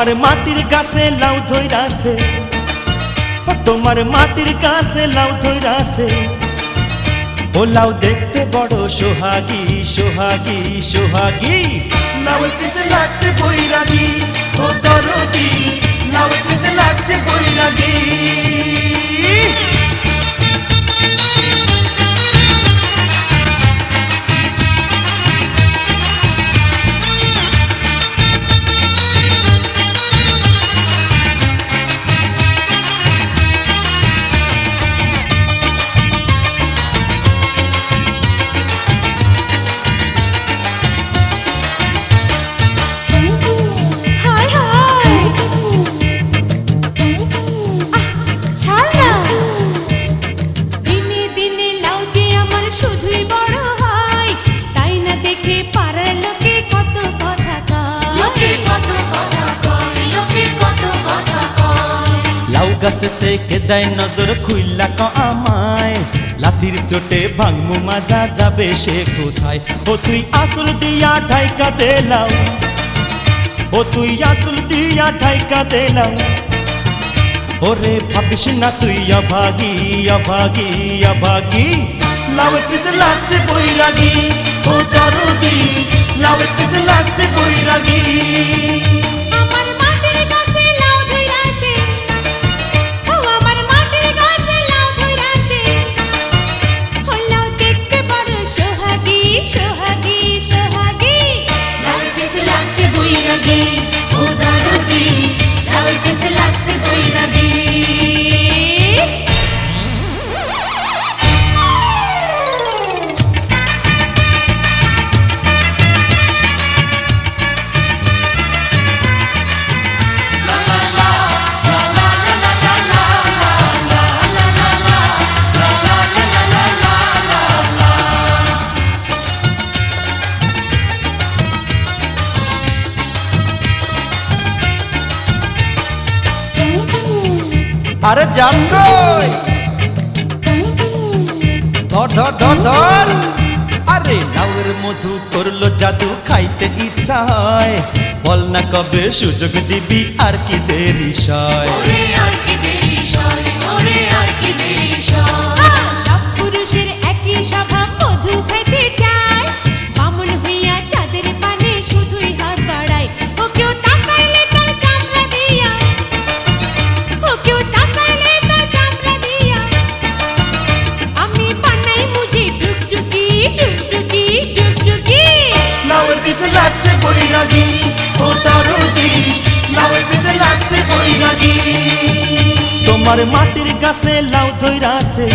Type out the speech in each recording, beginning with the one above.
তোমার মাটির গাছে লাউ ধইরাছে, তোমার মাটির গাছে লাউ ধইরাছে। ও লাউ দেখতে বড় সোহাগী সোহাগী সোহাগী। লাউয়ের পিছে লাগছে বৈরাগী, ও দরদি লাউয়ের পিছে লাগছে বৈরাগী। গাছেতে কেদাই নজর খুইলা ক আমায়, লাতির চোটে ভাঙমু মাজা যাবে সে কোথায়। ও তুই আসল দিয়া ঢাইকা দেলাও, ও তুই আসল দিয়া ঢাইকা দেলাও। ওরে ভাবিস না তুই অভাগী অভাগী অভাগী। লাউয়ের পিছে লাগছে বৈরাগী, ও দরদি লাউয়ের পিছে লাগছে বৈরাগী। আরে যাস কই, ধর ধর ধর ধর। আরে লাউয়ের মধু করলো জাদু, খাইতে ইচ্ছা হয়। বল না কবে সুযোগ দিবি, আর কি দেরি সয়। সব পুরুষের একই স্বভাব, মধু খাইতে চায়। বামন হইয়া চাঁদের পানে শুধুই হাত বাড়ায়। ও কেউ তাকাইলে তার চামড়া দিয়া, ও কেউ তাকাইলে তার চামড়া দিয়া। আমি বানাই মুঝে টুকটুকি টুকটুকি টুকটুকি। লাউয়ের পিছে লাগছে বৈরাগী, ও দরদি লাউয়ের পিছে লাগছে বৈরাগী। তোমার মাটির গাছে লাউ ধইরাছে,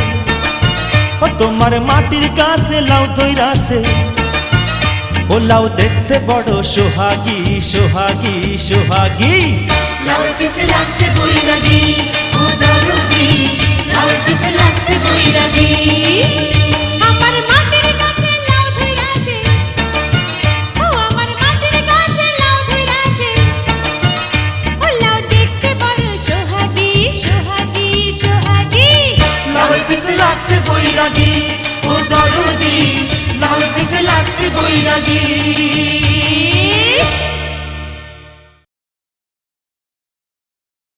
ও তোমার মাটির গাছে লাউ ধইরাছে। ও লাউ দেখতে বড় সোহাগী সোহাগী সোহাগী। লাউয়ের পিছে লাগছে বৈরাগী, ও দরদি লাউয়ের পিছে লাগছে বৈরাগী। আমার মাটির গাছে লাউ ধইরাছে, ও আমার মাটির গাছে লাউ ধইরাছে। ও লাউ দেখতে বড় সোহাগী সোহাগী সোহাগী। লাউয়ের পিছে লাগছে বৈরাগী, ও দরদি লাউয়ের পিছে লাগছে বৈরাগী।